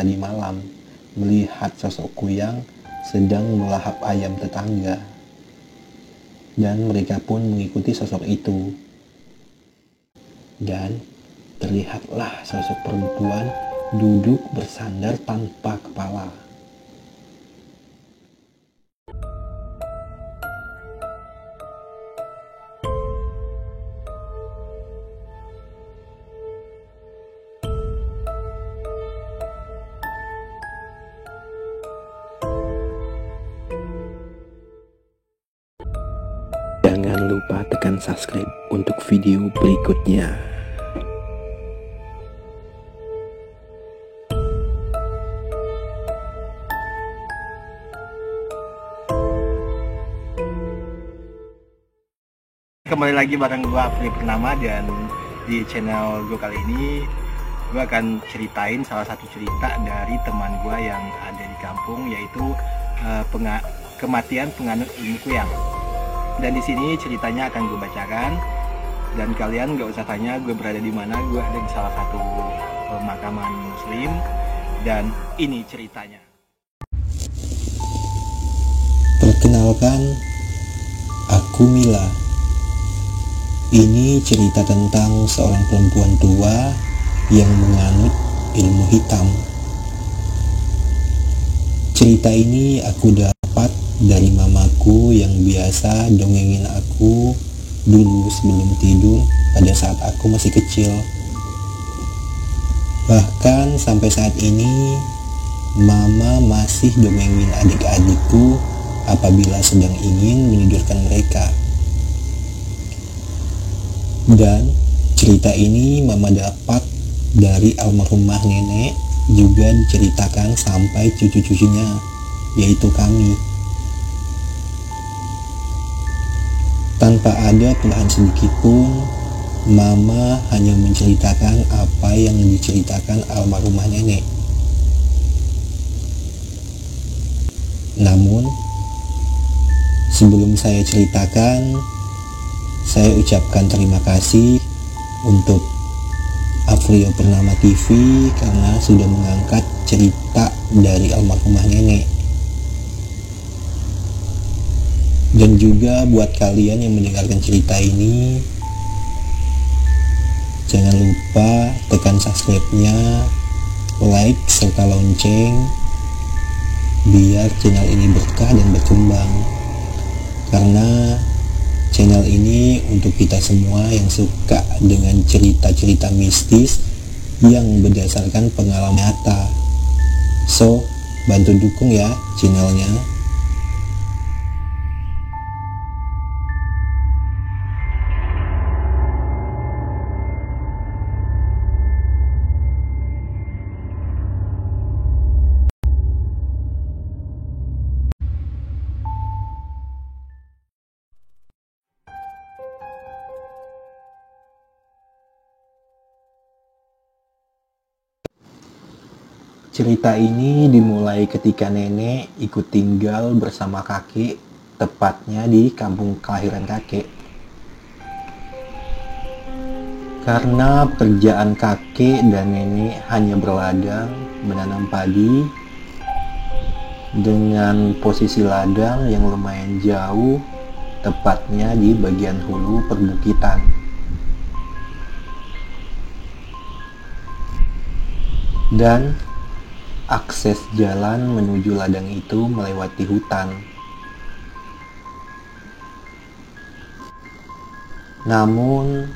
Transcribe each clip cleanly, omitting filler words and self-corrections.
tadi malam melihat sosok Kuyang sedang melahap ayam tetangga. Dan mereka pun mengikuti sosok itu. Dan terlihatlah sosok perempuan duduk bersandar tanpa kepala. Jangan lupa tekan subscribe untuk video berikutnya. Kembali lagi bareng gue Afri Purnama, dan di channel gue kali ini gue akan ceritain salah satu cerita dari teman gue yang ada di kampung, yaitu kematian penganut ilmu Kuyang. Dan di sini ceritanya akan gue bacakan, dan kalian gak usah tanya gue berada di mana. Gue ada di salah satu pemakaman Muslim, dan ini ceritanya. Perkenalkan, aku Mila. Ini cerita tentang seorang perempuan tua yang menganut ilmu hitam. Cerita ini aku dapat dari mamaku yang biasa dongengin aku dulu sebelum tidur pada saat aku masih kecil. Bahkan sampai saat ini mama masih dongengin adik-adikku apabila sedang ingin menidurkan mereka. Dan cerita ini mama dapat dari almarhumah nenek, juga diceritakan sampai cucu-cucunya, yaitu kami. Tanpa ada perubahan sedikit pun, mama hanya menceritakan apa yang diceritakan almarhumah nenek. Namun, sebelum saya ceritakan, saya ucapkan terima kasih untuk Afrio Purnama TV karena sudah mengangkat cerita dari almarhumah nenek. Dan juga buat kalian yang mendengarkan cerita ini, jangan lupa tekan subscribe-nya, like, serta lonceng, biar channel ini berkah dan berkembang. Karena channel ini untuk kita semua yang suka dengan cerita-cerita mistis yang berdasarkan pengalaman nyata. So, bantu dukung ya channelnya. Cerita ini dimulai ketika nenek ikut tinggal bersama kakek, tepatnya di kampung kelahiran kakek. Karena pekerjaan kakek dan nenek hanya berladang menanam padi, dengan posisi ladang yang lumayan jauh, tepatnya di bagian hulu perbukitan. Dan akses jalan menuju ladang itu melewati hutan. Namun,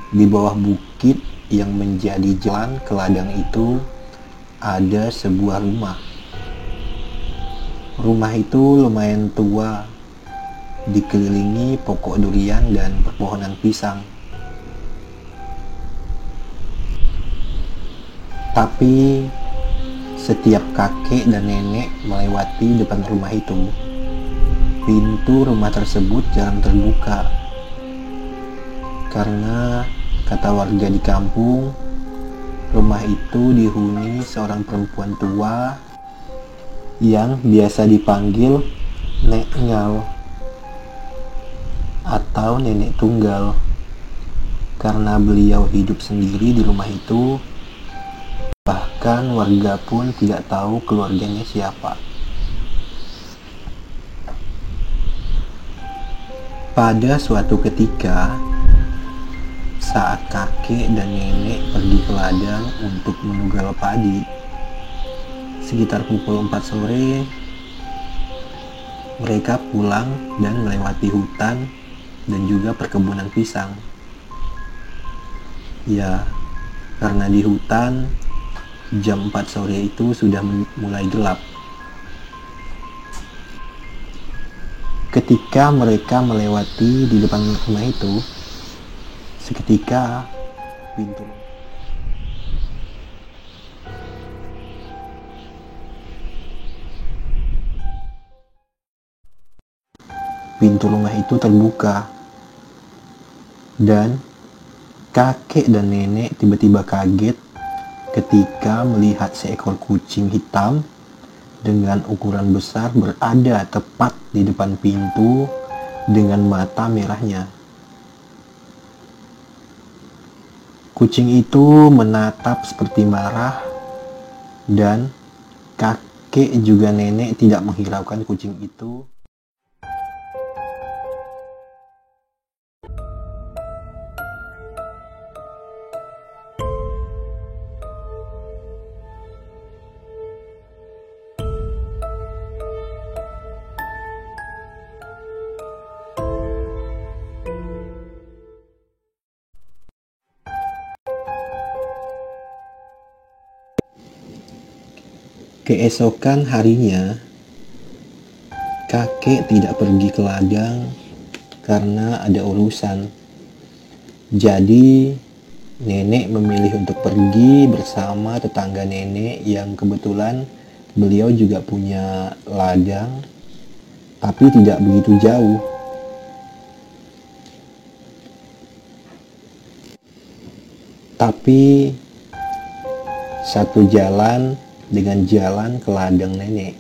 di bawah bukit yang menjadi jalan ke ladang itu ada sebuah rumah. Rumah itu lumayan tua, dikelilingi pokok durian dan pepohonan pisang. Tapi setiap kakek dan nenek melewati depan rumah itu, pintu rumah tersebut jarang terbuka. Karena kata warga di kampung, rumah itu dihuni seorang perempuan tua yang biasa dipanggil Nek Nyal atau nenek tunggal. Karena beliau hidup sendiri di rumah itu, bahkan warga pun tidak tahu keluarganya siapa. Pada suatu ketika, saat kakek dan nenek pergi ke ladang untuk menugal padi, sekitar pukul 4 sore, mereka pulang dan melewati hutan dan juga perkebunan pisang. Ya, karena di hutan jam 4 sore itu sudah mulai gelap. Ketika mereka melewati di depan rumah itu, seketika pintu rumah itu terbuka, dan kakek dan nenek tiba-tiba kaget ketika melihat seekor kucing hitam dengan ukuran besar berada tepat di depan pintu dengan mata merahnya. Kucing itu menatap seperti marah, dan kakek juga nenek tidak menghiraukan kucing itu. Keesokan harinya, kakek tidak pergi ke ladang karena ada urusan. Jadi, nenek memilih untuk pergi bersama tetangga nenek yang kebetulan beliau juga punya ladang, tapi tidak begitu jauh. Tapi, satu jalan dengan jalan ke ladang nenek.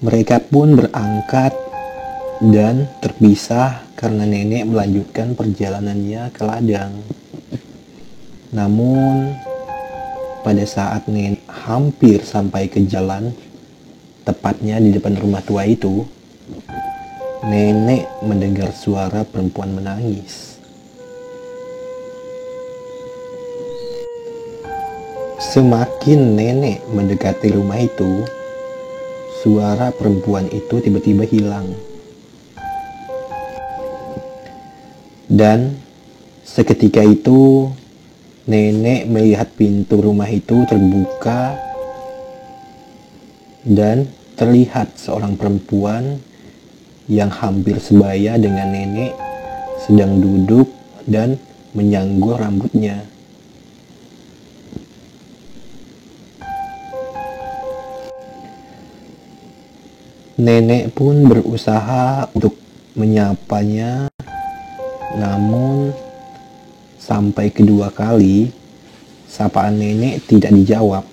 Mereka pun berangkat dan terpisah karena nenek melanjutkan perjalanannya ke ladang. Namun, pada saat nenek hampir sampai ke jalan, tepatnya di depan rumah tua itu, nenek mendengar suara perempuan menangis. Semakin nenek mendekati rumah itu, suara perempuan itu tiba-tiba hilang. Dan seketika itu, nenek melihat pintu rumah itu terbuka dan terlihat seorang perempuan yang hampir sebaya dengan nenek sedang duduk dan menyanggul rambutnya. Nenek pun berusaha untuk menyapanya, namun sampai kedua kali sapaan nenek tidak dijawab.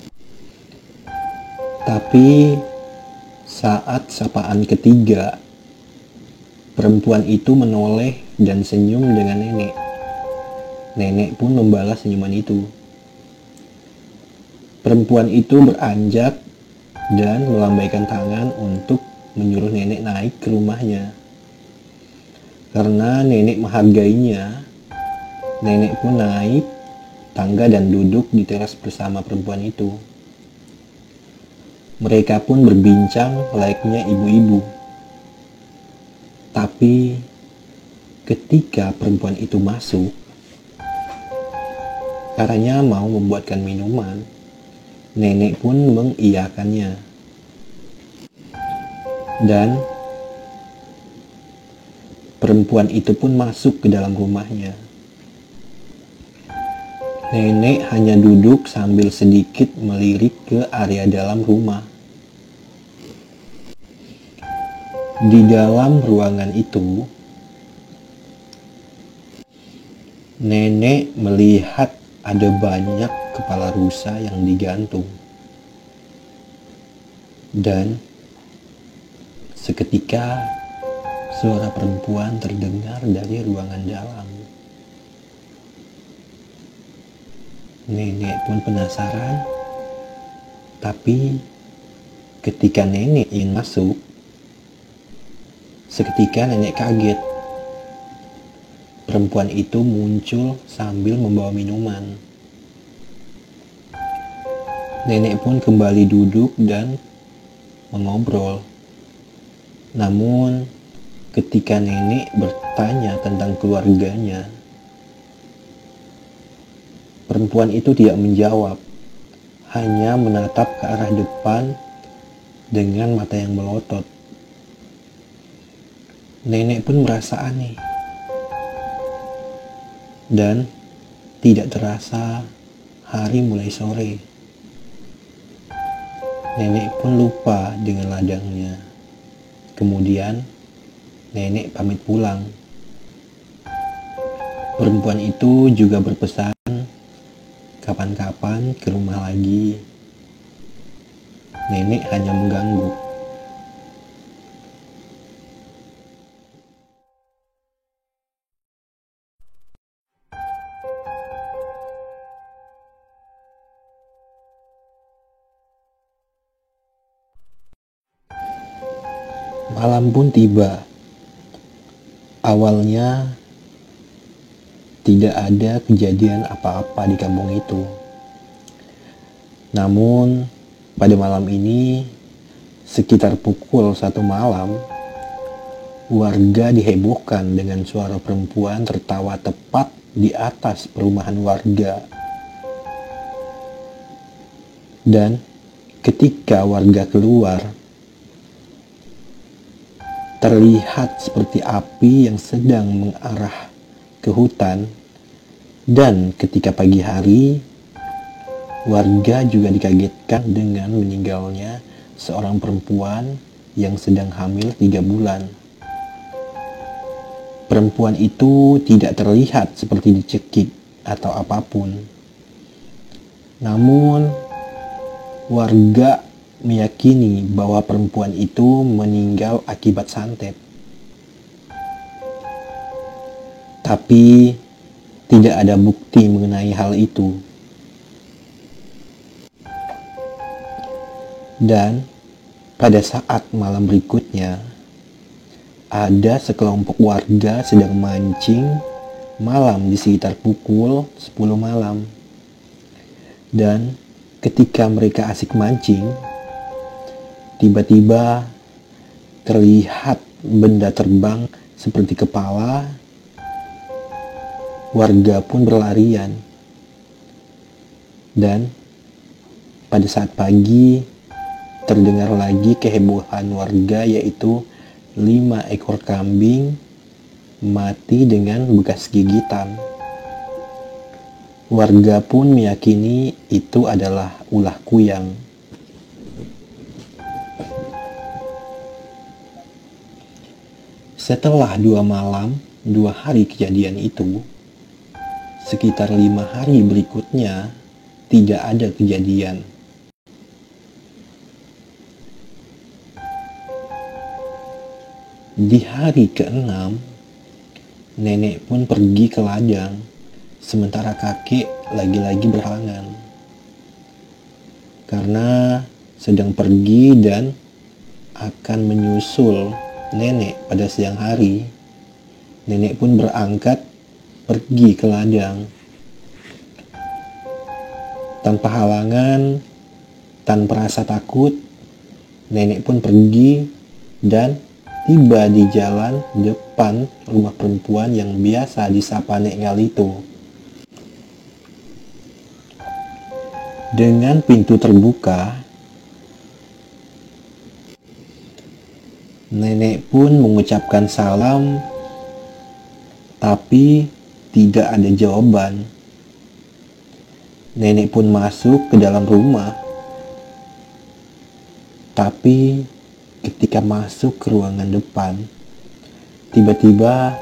Tapi saat sapaan ketiga, perempuan itu menoleh dan senyum dengan nenek. Nenek pun membalas senyuman itu. Perempuan itu beranjak dan melambaikan tangan untuk menyuruh nenek naik ke rumahnya. Karena nenek menghargainya, nenek pun naik tangga dan duduk di teras bersama perempuan itu. Mereka pun berbincang layaknya ibu-ibu. Tapi ketika perempuan itu masuk, katanya mau membuatkan minuman, nenek pun mengiyakannya. Dan perempuan itu pun masuk ke dalam rumahnya. Nenek hanya duduk sambil sedikit melirik ke area dalam rumah. Di dalam ruangan itu, nenek melihat ada banyak kepala rusa yang digantung. Dan seketika suara perempuan terdengar dari ruangan dalam. Nenek pun penasaran, tapi ketika nenek ingin masuk, seketika nenek kaget. Perempuan itu muncul sambil membawa minuman. Nenek pun kembali duduk dan mengobrol. Namun, ketika nenek bertanya tentang keluarganya, perempuan itu tidak menjawab, hanya menatap ke arah depan dengan mata yang melotot. Nenek pun merasa aneh. Dan tidak terasa hari mulai sore. Nenek pun lupa dengan ladangnya. Kemudian nenek pamit pulang. Perempuan itu juga berpesan kapan-kapan ke rumah lagi. Nenek hanya mengganggu. Malam pun tiba. Awalnya tidak ada kejadian apa-apa di kampung itu. Namun pada malam ini, sekitar pukul 1 malam, warga dihebohkan dengan suara perempuan tertawa tepat di atas perumahan warga. Dan ketika warga keluar, terlihat seperti api yang sedang mengarah ke hutan. Dan ketika pagi hari, warga juga dikagetkan dengan meninggalnya seorang perempuan yang sedang hamil 3 bulan. Perempuan itu tidak terlihat seperti dicekik atau apapun. Namun, warga meyakini bahwa perempuan itu meninggal akibat santet. Tapi tidak ada bukti mengenai hal itu. Dan pada saat malam berikutnya, ada sekelompok warga sedang mancing malam di sekitar pukul 10 malam. Dan ketika mereka asik mancing, tiba-tiba terlihat benda terbang seperti kepala. Warga pun berlarian. Dan pada saat pagi, terdengar lagi kehebohan warga, yaitu 5 ekor kambing mati dengan bekas gigitan. Warga pun meyakini itu adalah ulah kuyang. Setelah 2 malam, 2 hari kejadian itu, sekitar 5 hari berikutnya tidak ada kejadian. Di hari ke-6, nenek pun pergi ke ladang, sementara kakek lagi-lagi berhalangan. Karena sedang pergi dan akan menyusul nenek pada siang hari, nenek pun berangkat pergi ke ladang. Tanpa halangan, tanpa rasa takut, nenek pun pergi dan tiba di jalan depan rumah perempuan yang biasa disapa Nek Ngal itu. Dengan pintu terbuka, nenek pun mengucapkan salam, tapi tidak ada jawaban. Nenek pun masuk ke dalam rumah, tapi ketika masuk ke ruangan depan, tiba-tiba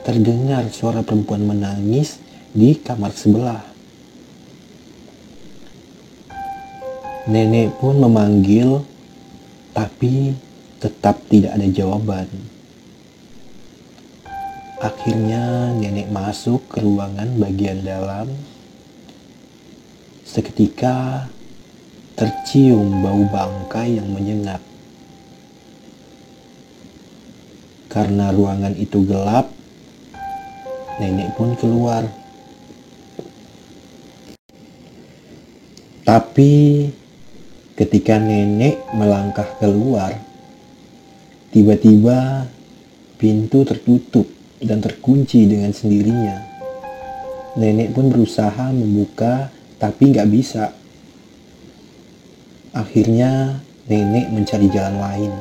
terdengar suara perempuan menangis di kamar sebelah. Nenek pun memanggil, tapi tetap tidak ada jawaban. Akhirnya nenek masuk ke ruangan bagian dalam Seketika tercium bau bangkai yang menyengat. Karena ruangan itu gelap, nenek pun keluar. Tapi ketika nenek melangkah keluar, tiba-tiba pintu tertutup dan terkunci dengan sendirinya. Nenek pun berusaha membuka, tapi nggak bisa. Akhirnya nenek mencari jalan lain.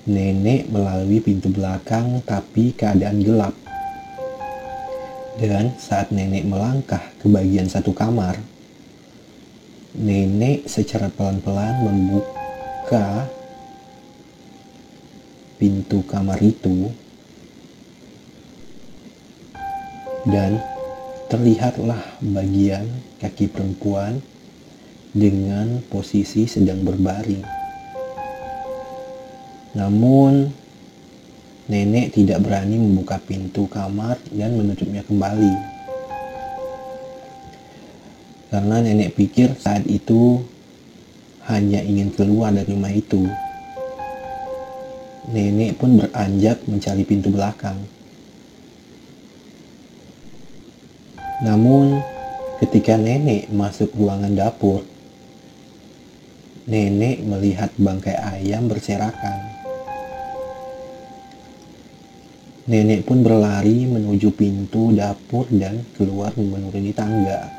Nenek melalui pintu belakang, tapi keadaan gelap. Dan saat nenek melangkah ke bagian satu kamar, nenek secara pelan-pelan membuka pintu kamar itu, dan terlihatlah bagian kaki perempuan dengan posisi sedang berbaring. Namun, nenek tidak berani membuka pintu kamar dan menutupnya kembali. Karena nenek pikir saat itu hanya ingin keluar dari rumah itu. Nenek pun beranjak mencari pintu belakang. Namun, ketika nenek masuk ruangan dapur, nenek melihat bangkai ayam berserakan. Nenek pun berlari menuju pintu dapur dan keluar menuruni tangga.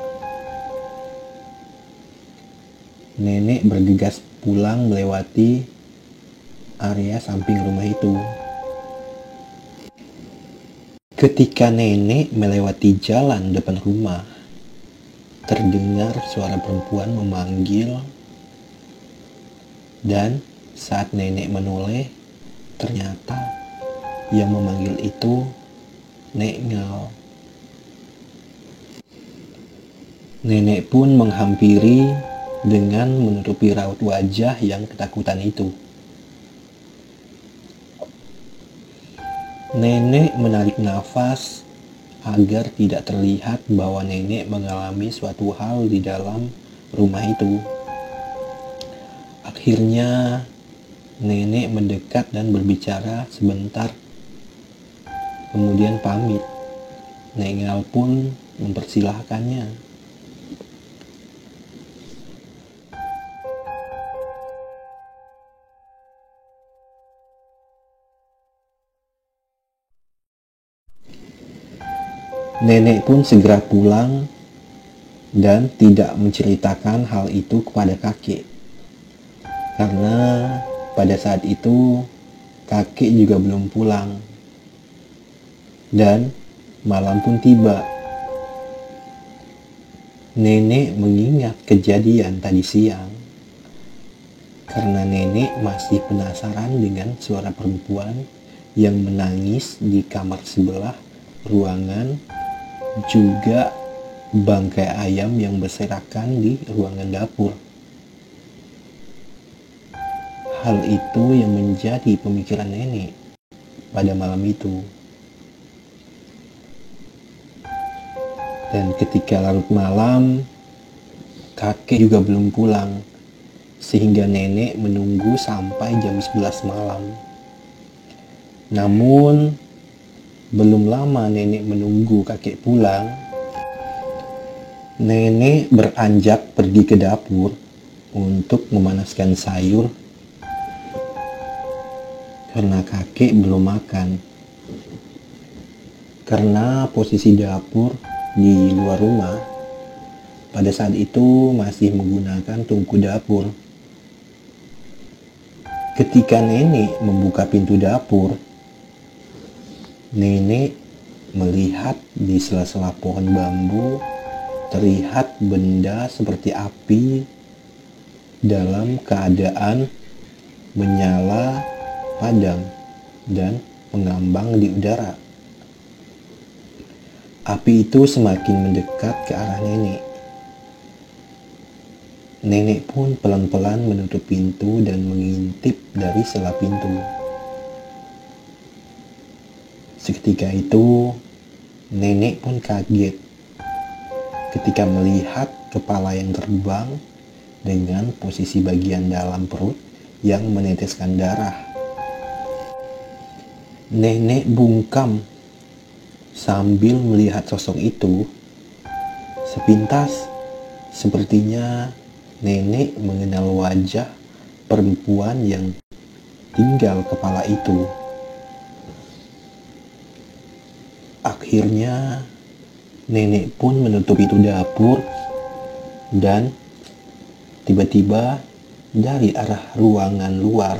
Nenek bergegas pulang melewati area samping rumah itu. Ketika nenek melewati jalan depan rumah, terdengar suara perempuan memanggil. Dan saat nenek menoleh, ternyata yang memanggil itu Nek Ngal. Nenek pun menghampiri dengan menutupi raut wajah yang ketakutan itu. Nenek menarik nafas agar tidak terlihat bahwa nenek mengalami suatu hal di dalam rumah itu. Akhirnya, nenek mendekat dan berbicara sebentar, kemudian pamit. Nek Ngal pun mempersilahkannya. Nenek pun segera pulang dan tidak menceritakan hal itu kepada kakek. Karena pada saat itu kakek juga belum pulang. Dan malam pun tiba. Nenek mengingat kejadian tadi siang. Karena nenek masih penasaran dengan suara perempuan yang menangis di kamar sebelah ruangan, juga bangkai ayam yang berserakan di ruangan dapur. Hal itu yang menjadi pemikiran nenek pada malam itu. Dan ketika larut malam, kakek juga belum pulang, sehingga nenek menunggu sampai jam 11 malam. Namun, belum lama nenek menunggu kakek pulang, nenek beranjak pergi ke dapur untuk memanaskan sayur karena kakek belum makan. Karena posisi dapur di luar rumah pada saat itu masih menggunakan tungku dapur. Ketika nenek membuka pintu dapur, nenek melihat di sela-sela pohon bambu terlihat benda seperti api dalam keadaan menyala padam dan mengambang di udara. Api itu semakin mendekat ke arah nenek. Nenek pun pelan-pelan menutup pintu dan mengintip dari sela pintu. Seketika itu, nenek pun kaget ketika melihat kepala yang terbang dengan posisi bagian dalam perut yang meneteskan darah. Nenek bungkam sambil melihat sosok itu. Sepintas, sepertinya nenek mengenal wajah perempuan yang tinggal kepala itu. Akhirnya, nenek pun menutup pintu dapur dan tiba-tiba dari arah ruangan luar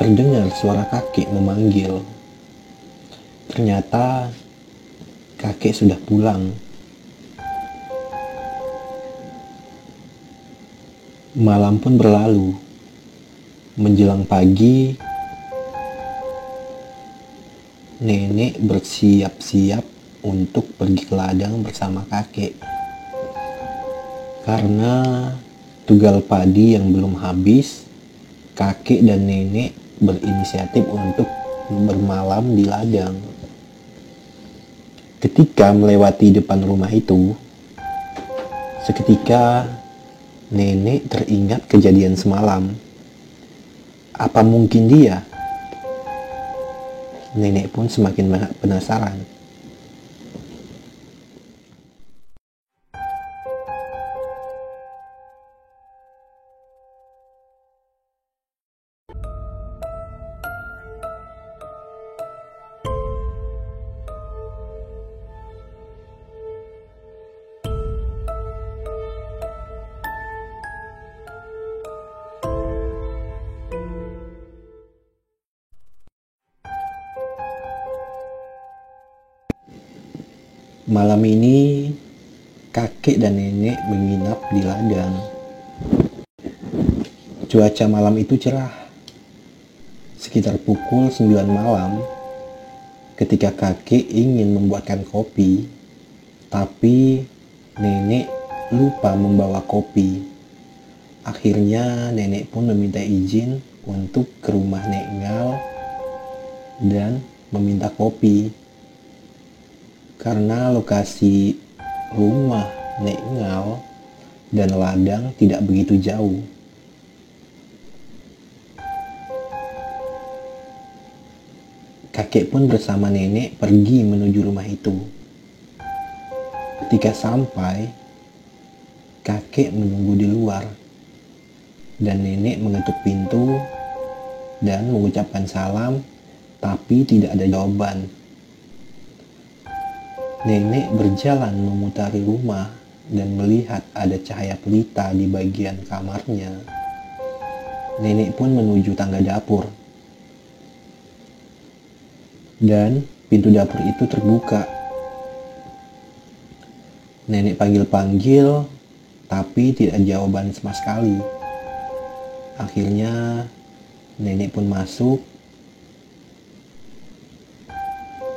terdengar suara kakek memanggil. Ternyata kakek sudah pulang. Malam pun berlalu. Menjelang pagi, nenek bersiap-siap untuk pergi ke ladang bersama kakek. Karena tugal padi yang belum habis, kakek dan nenek berinisiatif untuk bermalam di ladang. Ketika melewati depan rumah itu, seketika nenek teringat kejadian semalam. Apa mungkin dia? Nenek pun semakin penasaran. Malam ini, kakek dan nenek menginap di ladang. Cuaca malam itu cerah. Sekitar pukul 9 malam, ketika kakek ingin membuatkan kopi, tapi nenek lupa membawa kopi. Akhirnya nenek pun meminta izin untuk ke rumah Nek Ngal dan meminta kopi. Karena lokasi rumah Nek Ngal dan ladang tidak begitu jauh. Kakek pun bersama nenek pergi menuju rumah itu. Ketika sampai, kakek menunggu di luar dan nenek mengetuk pintu dan mengucapkan salam, tapi tidak ada jawaban. Nenek berjalan memutari rumah dan melihat ada cahaya pelita di bagian kamarnya. Nenek pun menuju tangga dapur. Dan pintu dapur itu terbuka. Nenek panggil-panggil, tapi tidak ada jawaban sama sekali. Akhirnya nenek pun masuk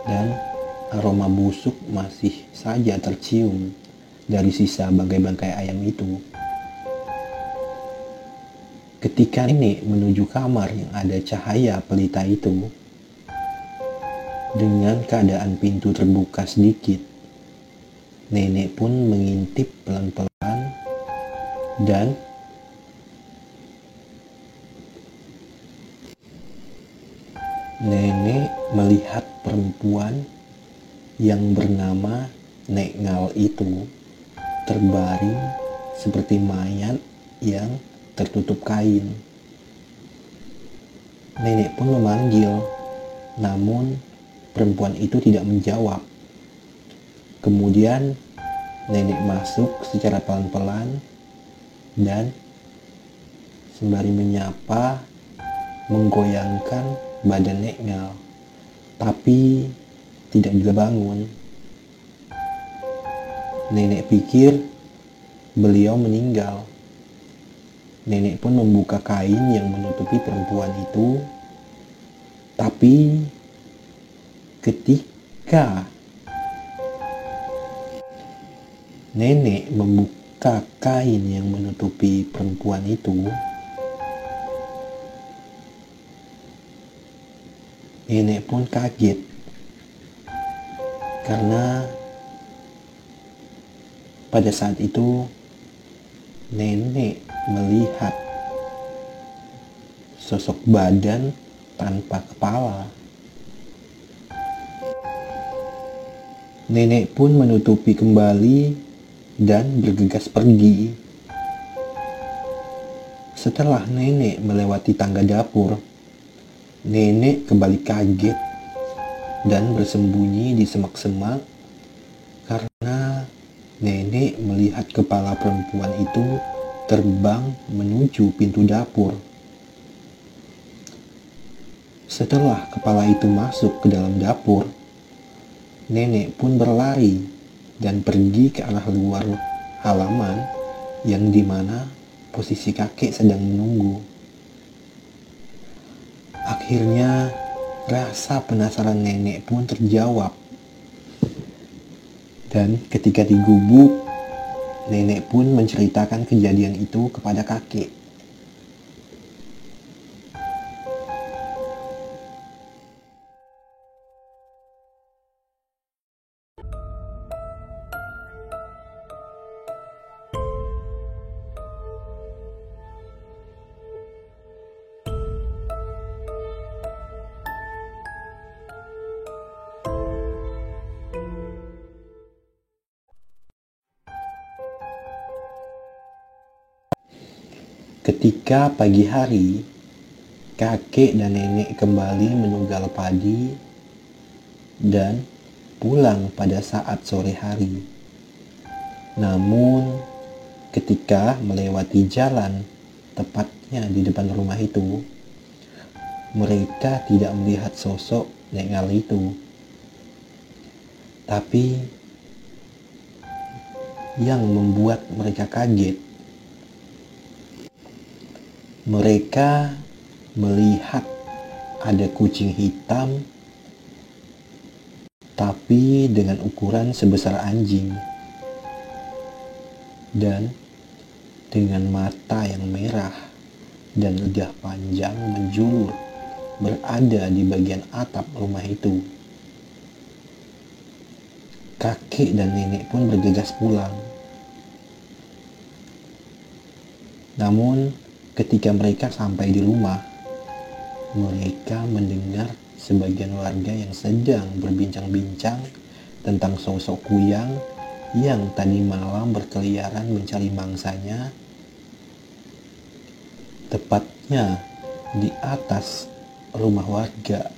dan aroma busuk masih saja tercium dari sisa bangkai-bangkai ayam itu. Ketika nenek menuju kamar yang ada cahaya pelita itu, dengan keadaan pintu terbuka sedikit, nenek pun mengintip pelan-pelan dan nenek melihat perempuan yang bernama Nek Ngal itu terbaring seperti mayat yang tertutup kain. Nenek pun memanggil, namun perempuan itu tidak menjawab. Kemudian nenek masuk secara pelan-pelan dan sembari menyapa menggoyangkan badan Nek Ngal, tapi tidak juga bangun. Nenek pikir beliau meninggal. Nenek pun membuka kain yang menutupi perempuan itu, tapi ketika nenek membuka kain yang menutupi perempuan itu, nenek pun kaget karena Pada saat itu, nenek melihat sosok badan tanpa kepala. Nenek pun menutupi kembali dan bergegas pergi. Setelah nenek melewati tangga dapur, nenek kembali kaget dan bersembunyi di semak-semak karena nenek melihat kepala perempuan itu terbang menuju pintu dapur. Setelah kepala itu masuk ke dalam dapur, nenek pun berlari dan pergi ke arah luar halaman yang dimana posisi kakek sedang menunggu. Akhirnya rasa penasaran nenek pun terjawab. Dan ketika di gubuk, nenek pun menceritakan kejadian itu kepada kakek. Ketika pagi hari, kakek dan nenek kembali menunggal padi dan pulang pada saat sore hari. Namun, ketika melewati jalan tepatnya di depan rumah itu, mereka tidak melihat sosok Nek Ngal itu. Tapi, yang membuat mereka kaget, mereka melihat ada kucing hitam tapi dengan ukuran sebesar anjing dan dengan mata yang merah dan lidah panjang menjulur berada di bagian atap rumah itu. Kakek dan nenek pun bergegas pulang. Namun ketika mereka sampai di rumah, mereka mendengar sebagian warga yang sedang berbincang-bincang tentang sosok kuyang yang tadi malam berkeliaran mencari mangsanya, tepatnya di atas rumah warga.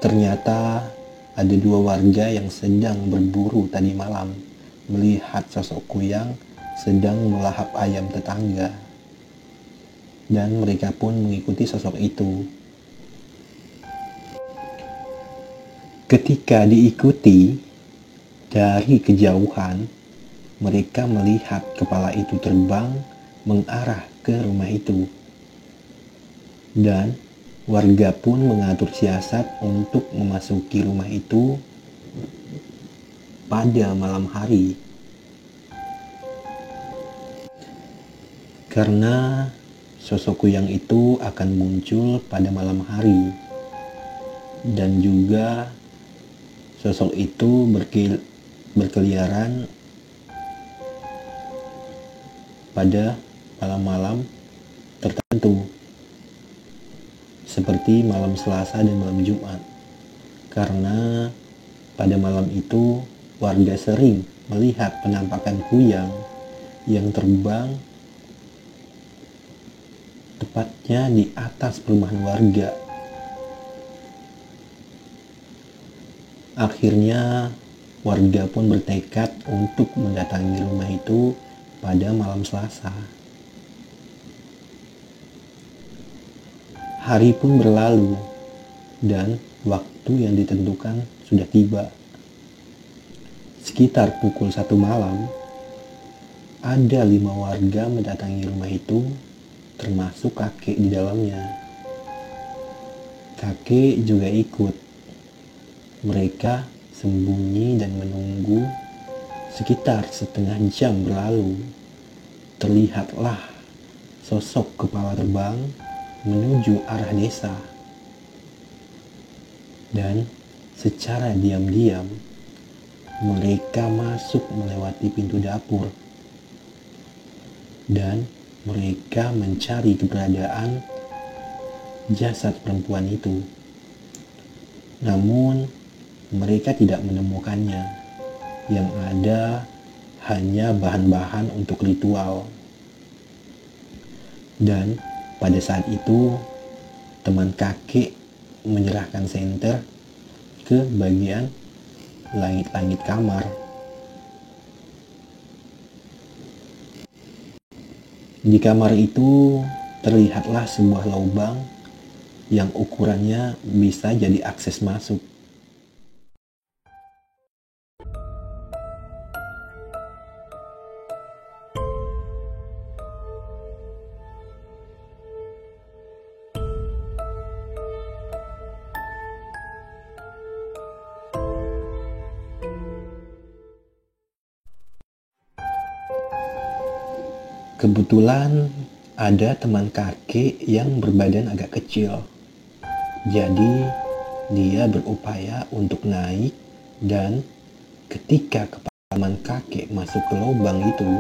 Ternyata ada dua warga yang sedang berburu tadi malam melihat sosok kuyang sedang melahap ayam tetangga, dan mereka pun mengikuti sosok itu. Ketika diikuti dari kejauhan, mereka melihat kepala itu terbang mengarah ke rumah itu, dan warga pun mengatur siasat untuk memasuki rumah itu pada malam hari. Karena sosok kuyang itu akan muncul pada malam hari, dan juga sosok itu berkeliaran pada malam-malam tertentu, seperti malam Selasa dan malam Jumat. Karena pada malam itu warga sering melihat penampakan kuyang yang terbang tepatnya di atas perumahan warga. Akhirnya warga pun bertekad untuk mendatangi rumah itu pada malam Selasa. Hari pun berlalu dan waktu yang ditentukan sudah tiba. Sekitar pukul 1 malam, ada 5 warga mendatangi rumah itu, termasuk kakek di dalamnya. Kakek juga ikut. Mereka sembunyi dan menunggu. Sekitar setengah jam berlalu. Terlihatlah sosok kepala terbang menuju arah desa. Dan Secara diam-diam, mereka masuk melewati pintu dapur dan mereka mencari keberadaan jasad perempuan itu. Namun, mereka tidak menemukannya. Yang ada hanya bahan-bahan untuk ritual. Dan pada saat itu, teman kakek menyerahkan senter ke bagian langit-langit kamar. Di kamar itu terlihatlah sebuah lubang yang ukurannya bisa jadi akses masuk. Kebetulan ada teman kakek yang berbadan agak kecil. Jadi dia berupaya untuk naik dan ketika kepala teman kakek masuk ke lubang itu,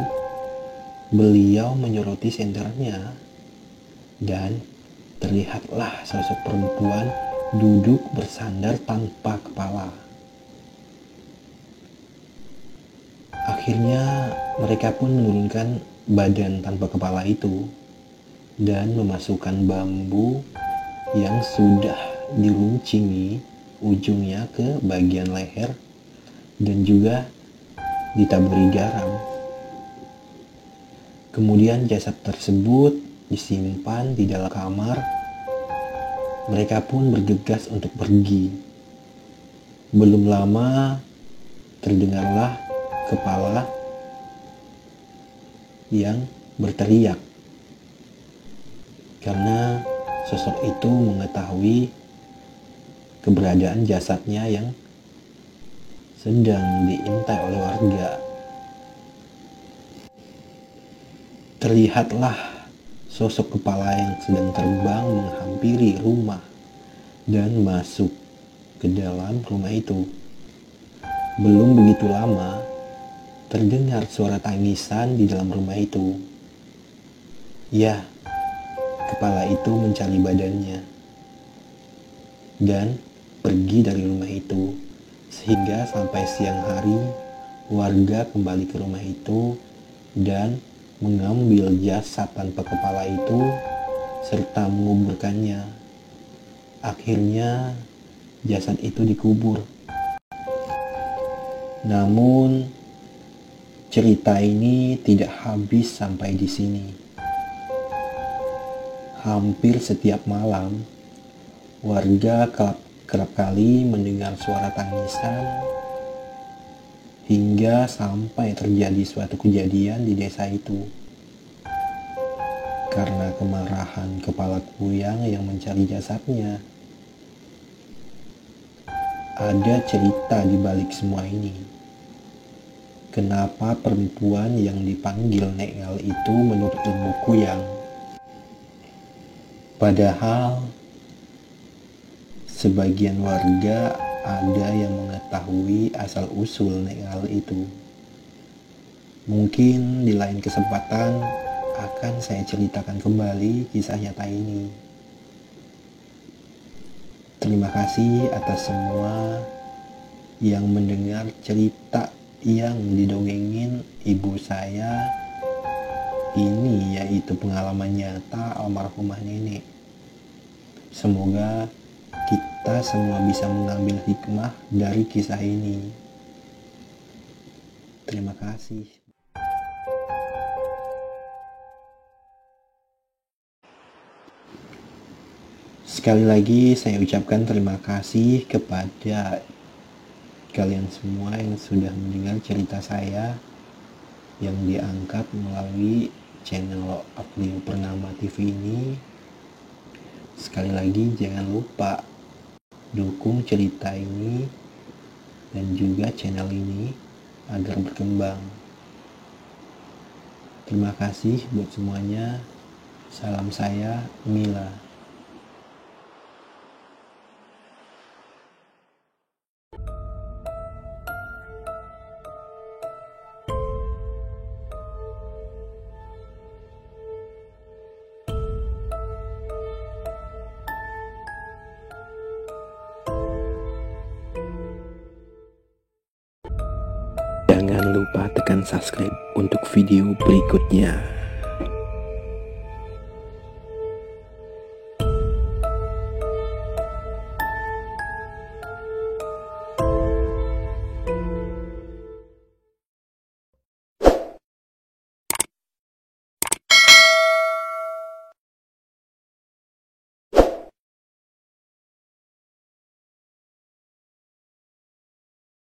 beliau menyoroti senternya dan terlihatlah sosok perempuan duduk bersandar tanpa kepala. Akhirnya mereka pun menurunkan badan tanpa kepala itu dan memasukkan bambu yang sudah diruncingi ujungnya ke bagian leher dan juga ditaburi garam. Kemudian jasad tersebut disimpan di dalam kamar. Mereka pun bergegas untuk pergi. Belum lama terdengarlah kepala yang berteriak karena sosok itu mengetahui keberadaan jasadnya yang sedang diintai oleh warga. Terlihatlah sosok kepala yang sedang terbang menghampiri rumah dan masuk ke dalam rumah itu. Belum begitu lama, terdengar suara tangisan di dalam rumah itu. Ya, kepala itu mencari badannya dan pergi dari rumah itu. Sehingga sampai siang hari, warga kembali ke rumah itu dan mengambil jasad tanpa kepala itu serta menguburkannya. Akhirnya jasad itu dikubur. Namun cerita ini tidak habis sampai di sini. Hampir setiap malam, warga kerap kali mendengar suara tangisan hingga sampai terjadi suatu kejadian di desa itu. Karena kemarahan kepala kuyang yang mencari jasadnya. Ada cerita di balik semua ini. Kenapa perempuan yang dipanggil Nek Ngal itu menurut ilmu kuyang? Padahal sebagian warga ada yang mengetahui asal-usul Nek Ngal itu. Mungkin di lain kesempatan akan saya ceritakan kembali kisah nyata ini. Terima kasih atas semua yang mendengar cerita yang didongengin ibu saya ini, yaitu pengalaman nyata almarhumah nenek. Semoga kita semua bisa mengambil hikmah dari kisah ini. Terima kasih. Sekali lagi saya ucapkan terima kasih kepada kalian semua yang sudah mendengar cerita saya yang diangkat melalui channel Apneo Purnama TV ini. Sekali lagi jangan lupa dukung cerita ini dan juga channel ini agar berkembang. Terima kasih buat semuanya. Salam saya, Mila. tekan subscribe untuk video berikutnya.